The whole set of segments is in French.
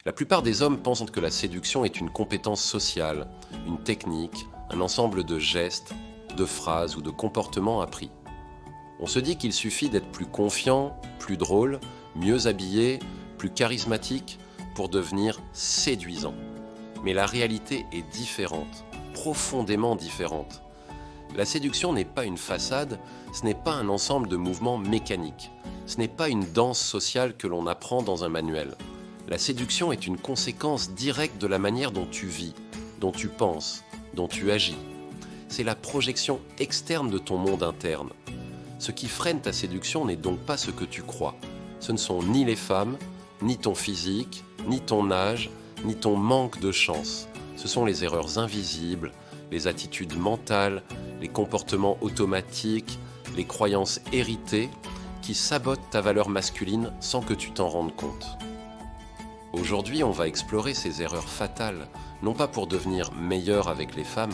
La plupart des hommes pensent que la séduction est une compétence sociale, une technique, un ensemble de gestes, de phrases ou de comportements appris. On se dit qu'il suffit d'être plus confiant, plus drôle, mieux habillé, plus charismatique pour devenir séduisant. Mais la réalité est différente, profondément différente. La séduction n'est pas une façade, ce n'est pas un ensemble de mouvements mécaniques, ce n'est pas une danse sociale que l'on apprend dans un manuel. La séduction est une conséquence directe de la manière dont tu vis, dont tu penses, dont tu agis. C'est la projection externe de ton monde interne. Ce qui freine ta séduction n'est donc pas ce que tu crois. Ce ne sont ni les femmes, ni ton physique, ni ton âge, ni ton manque de chance. Ce sont les erreurs invisibles, les attitudes mentales, les comportements automatiques, les croyances héritées qui sabotent ta valeur masculine sans que tu t'en rendes compte. Aujourd'hui, on va explorer ces erreurs fatales, non pas pour devenir meilleur avec les femmes,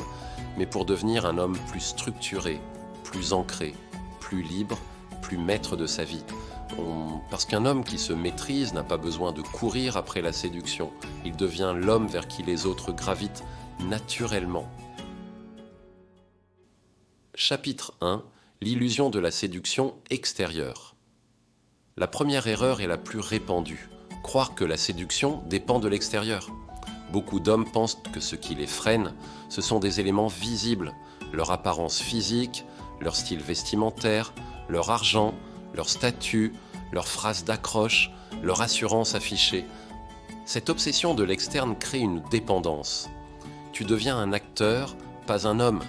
mais pour devenir un homme plus structuré, plus ancré, plus libre, plus maître de sa vie. Parce qu'un homme qui se maîtrise n'a pas besoin de courir après la séduction. Il devient l'homme vers qui les autres gravitent naturellement. Chapitre 1. L'illusion de la séduction extérieure. La première erreur est la plus répandue. Croire que la séduction dépend de l'extérieur. Beaucoup d'hommes pensent que ce qui les freine, ce sont des éléments visibles, leur apparence physique, leur style vestimentaire, leur argent, leur statut, leur phrase d'accroche, leur assurance affichée. Cette obsession de l'externe crée une dépendance. Tu deviens un acteur, pas un homme.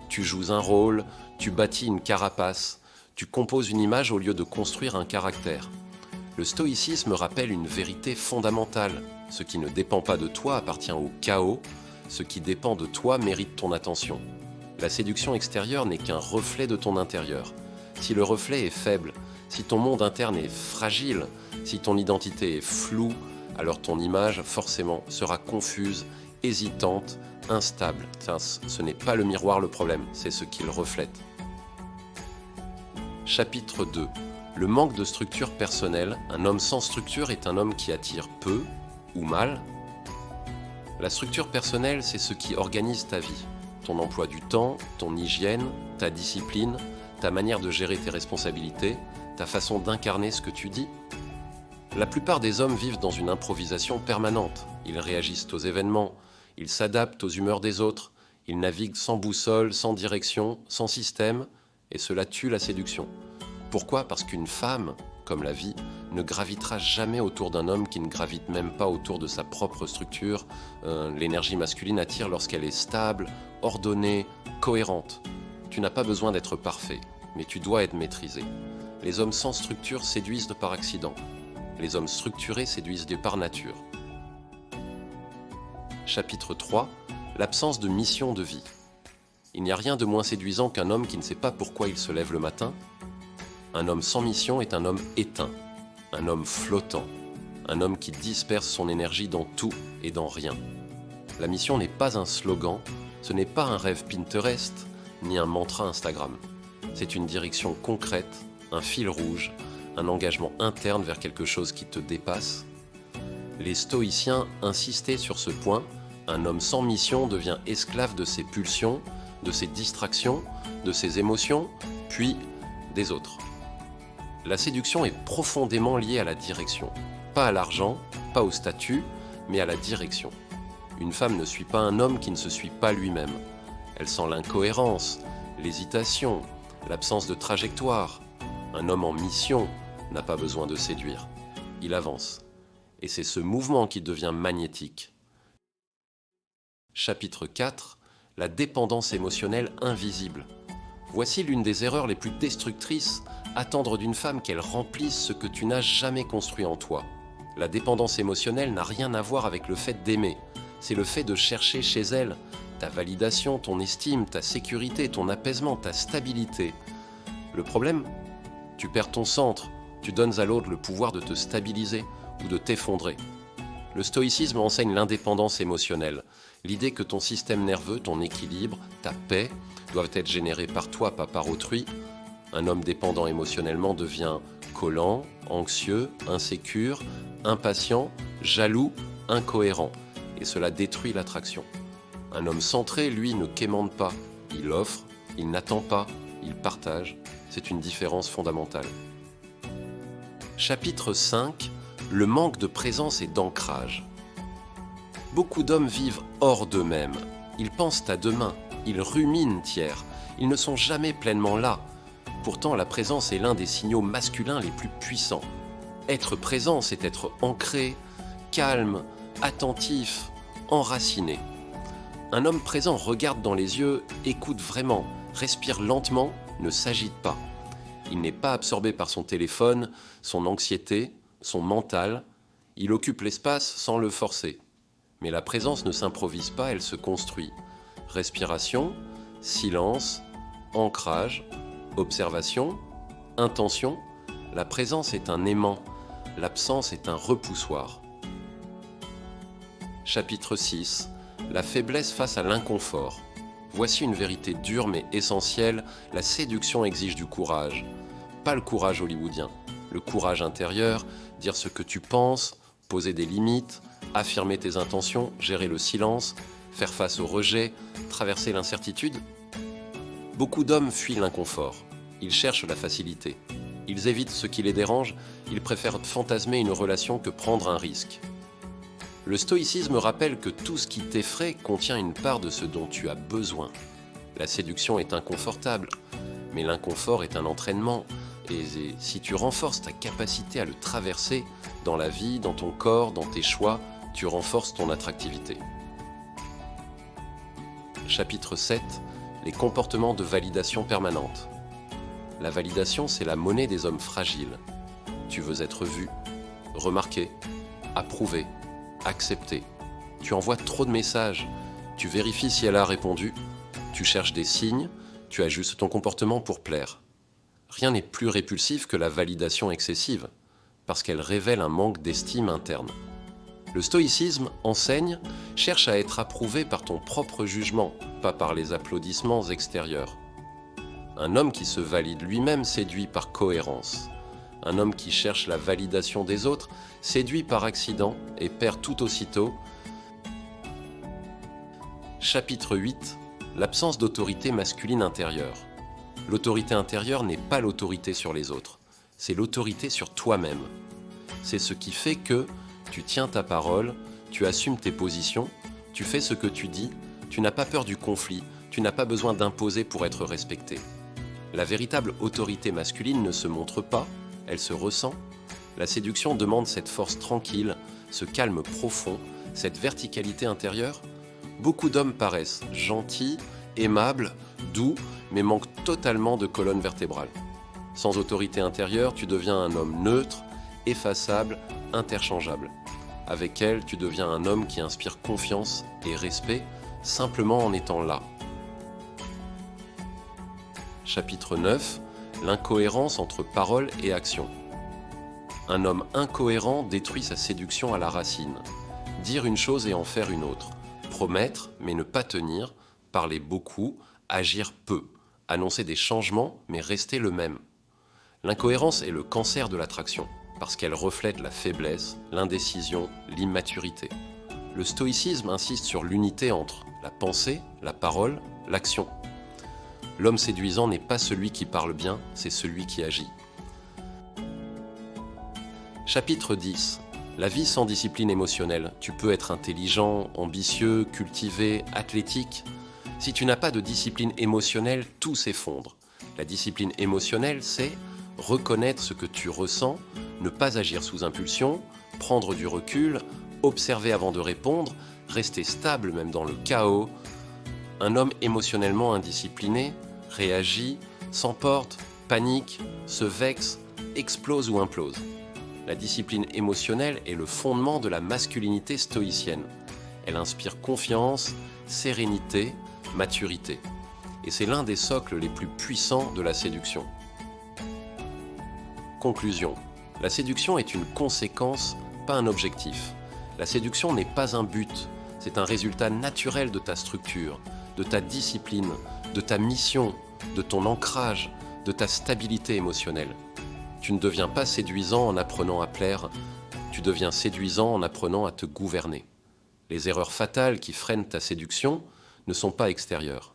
Tu joues un rôle, tu bâtis une carapace, tu composes une image au lieu de construire un caractère. Le stoïcisme rappelle une vérité fondamentale. Ce qui ne dépend pas de toi appartient au chaos, ce qui dépend de toi mérite ton attention. La séduction extérieure n'est qu'un reflet de ton intérieur. Si le reflet est faible, si ton monde interne est fragile, si ton identité est floue, alors ton image, forcément, sera confuse, hésitante, instable. Ce n'est pas le miroir le problème, c'est ce qu'il reflète. Chapitre 2. Le manque de structure personnelle. Un homme sans structure est un homme qui attire peu ou mal. La structure personnelle, c'est ce qui organise ta vie. Ton emploi du temps, ton hygiène, ta discipline, ta manière de gérer tes responsabilités, ta façon d'incarner ce que tu dis. La plupart des hommes vivent dans une improvisation permanente. Ils réagissent aux événements, ils s'adaptent aux humeurs des autres, ils naviguent sans boussole, sans direction, sans système, et cela tue la séduction. Pourquoi ? Parce qu'une femme, comme la vie, ne gravitera jamais autour d'un homme qui ne gravite même pas autour de sa propre structure. L'énergie masculine attire lorsqu'elle est stable, ordonnée, cohérente. Tu n'as pas besoin d'être parfait, mais tu dois être maîtrisé. Les hommes sans structure séduisent par accident. Les hommes structurés séduisent par nature. Chapitre 3. L'absence de mission de vie. Il n'y a rien de moins séduisant qu'un homme qui ne sait pas pourquoi il se lève le matin. Un homme sans mission est un homme éteint, un homme flottant, un homme qui disperse son énergie dans tout et dans rien. La mission n'est pas un slogan, ce n'est pas un rêve Pinterest, ni un mantra Instagram. C'est une direction concrète, un fil rouge, un engagement interne vers quelque chose qui te dépasse. Les stoïciens insistaient sur ce point. Un homme sans mission devient esclave de ses pulsions, de ses distractions, de ses émotions, puis des autres. La séduction est profondément liée à la direction. Pas à l'argent, pas au statut, mais à la direction. Une femme ne suit pas un homme qui ne se suit pas lui-même. Elle sent l'incohérence, l'hésitation, l'absence de trajectoire. Un homme en mission n'a pas besoin de séduire. Il avance. Et c'est ce mouvement qui devient magnétique. Chapitre 4. La dépendance émotionnelle invisible. Voici l'une des erreurs les plus destructrices, attendre d'une femme qu'elle remplisse ce que tu n'as jamais construit en toi. La dépendance émotionnelle n'a rien à voir avec le fait d'aimer. C'est le fait de chercher chez elle ta validation, ton estime, ta sécurité, ton apaisement, ta stabilité. Le problème, tu perds ton centre, tu donnes à l'autre le pouvoir de te stabiliser ou de t'effondrer. Le stoïcisme enseigne l'indépendance émotionnelle, l'idée que ton système nerveux, ton équilibre, ta paix doivent être générés par toi, pas par autrui. Un homme dépendant émotionnellement devient collant, anxieux, insécure, impatient, jaloux, incohérent et cela détruit l'attraction. Un homme centré, lui, ne quémande pas. Il offre, il n'attend pas, il partage. C'est une différence fondamentale. Chapitre 5. Le manque de présence et d'ancrage. Beaucoup d'hommes vivent hors d'eux-mêmes. Ils pensent à demain, ils ruminent hier. Ils ne sont jamais pleinement là. Pourtant, la présence est l'un des signaux masculins les plus puissants. Être présent, c'est être ancré, calme, attentif, enraciné. Un homme présent regarde dans les yeux, écoute vraiment, respire lentement, ne s'agite pas. Il n'est pas absorbé par son téléphone, son anxiété, son mental. Il occupe l'espace sans le forcer. Mais la présence ne s'improvise pas, elle se construit. Respiration, silence, ancrage, observation, intention. La présence est un aimant, l'absence est un repoussoir. Chapitre 6. La faiblesse face à l'inconfort. Voici une vérité dure mais essentielle, la séduction exige du courage. Pas le courage hollywoodien, le courage intérieur, dire ce que tu penses, poser des limites, affirmer tes intentions, gérer le silence, faire face au rejet, traverser l'incertitude. Beaucoup d'hommes fuient l'inconfort, ils cherchent la facilité. Ils évitent ce qui les dérange, ils préfèrent fantasmer une relation que prendre un risque. Le stoïcisme rappelle que tout ce qui t'effraie contient une part de ce dont tu as besoin. La séduction est inconfortable, mais l'inconfort est un entraînement. Et si tu renforces ta capacité à le traverser dans la vie, dans ton corps, dans tes choix, tu renforces ton attractivité. Chapitre 7. Les comportements de validation permanente. La validation, c'est la monnaie des hommes fragiles. Tu veux être vu, remarqué, approuvé, accepté. Tu envoies trop de messages, tu vérifies si elle a répondu, tu cherches des signes, tu ajustes ton comportement pour plaire. Rien n'est plus répulsif que la validation excessive, parce qu'elle révèle un manque d'estime interne. Le stoïcisme enseigne, cherche à être approuvé par ton propre jugement, pas par les applaudissements extérieurs. Un homme qui se valide lui-même séduit par cohérence. Un homme qui cherche la validation des autres séduit par accident et perd tout aussitôt. Chapitre 8. L'absence d'autorité masculine intérieure. L'autorité intérieure n'est pas l'autorité sur les autres, c'est l'autorité sur toi-même. C'est ce qui fait que tu tiens ta parole, tu assumes tes positions, tu fais ce que tu dis, tu n'as pas peur du conflit, tu n'as pas besoin d'imposer pour être respecté. La véritable autorité masculine ne se montre pas, elle se ressent. La séduction demande cette force tranquille, ce calme profond, cette verticalité intérieure. Beaucoup d'hommes paraissent gentils, aimables, doux, mais manquent totalement de colonne vertébrale. Sans autorité intérieure, tu deviens un homme neutre, effaçable, interchangeable. Avec elle, tu deviens un homme qui inspire confiance et respect, simplement en étant là. Chapitre 9. L'incohérence entre parole et action. Un homme incohérent détruit sa séduction à la racine. Dire une chose et en faire une autre. Promettre, mais ne pas tenir. Parler beaucoup, agir peu. Annoncer des changements, mais rester le même. L'incohérence est le cancer de l'attraction, parce qu'elle reflète la faiblesse, l'indécision, l'immaturité. Le stoïcisme insiste sur l'unité entre la pensée, la parole, l'action. L'homme séduisant n'est pas celui qui parle bien, c'est celui qui agit. Chapitre 10. La vie sans discipline émotionnelle. Tu peux être intelligent, ambitieux, cultivé, athlétique. Si tu n'as pas de discipline émotionnelle, tout s'effondre. La discipline émotionnelle, c'est reconnaître ce que tu ressens, ne pas agir sous impulsion, prendre du recul, observer avant de répondre, rester stable même dans le chaos. Un homme émotionnellement indiscipliné réagit, s'emporte, panique, se vexe, explose ou implose. La discipline émotionnelle est le fondement de la masculinité stoïcienne. Elle inspire confiance, sérénité, maturité. Et c'est l'un des socles les plus puissants de la séduction. Conclusion. La séduction est une conséquence, pas un objectif. La séduction n'est pas un but, c'est un résultat naturel de ta structure, de ta discipline, de ta mission, de ton ancrage, de ta stabilité émotionnelle. Tu ne deviens pas séduisant en apprenant à plaire, Tu deviens séduisant en apprenant à te gouverner. Les erreurs fatales qui freinent ta séduction ne sont pas extérieures.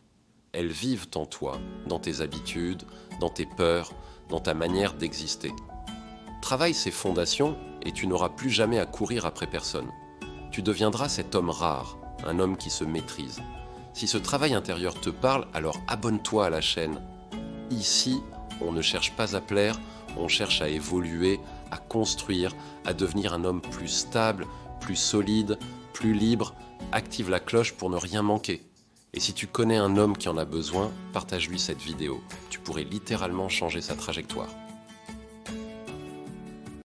Elles vivent en toi, dans tes habitudes, dans tes peurs, dans ta manière d'exister. Travaille ces fondations et tu n'auras plus jamais à courir après personne. Tu deviendras cet homme rare, un homme qui se maîtrise. Si ce travail intérieur te parle, alors abonne-toi à la chaîne. Ici, on ne cherche pas à plaire, on cherche à évoluer, à construire, à devenir un homme plus stable, plus solide, plus libre. Active la cloche pour ne rien manquer. Et si tu connais un homme qui en a besoin, partage-lui cette vidéo. Tu pourrais littéralement changer sa trajectoire.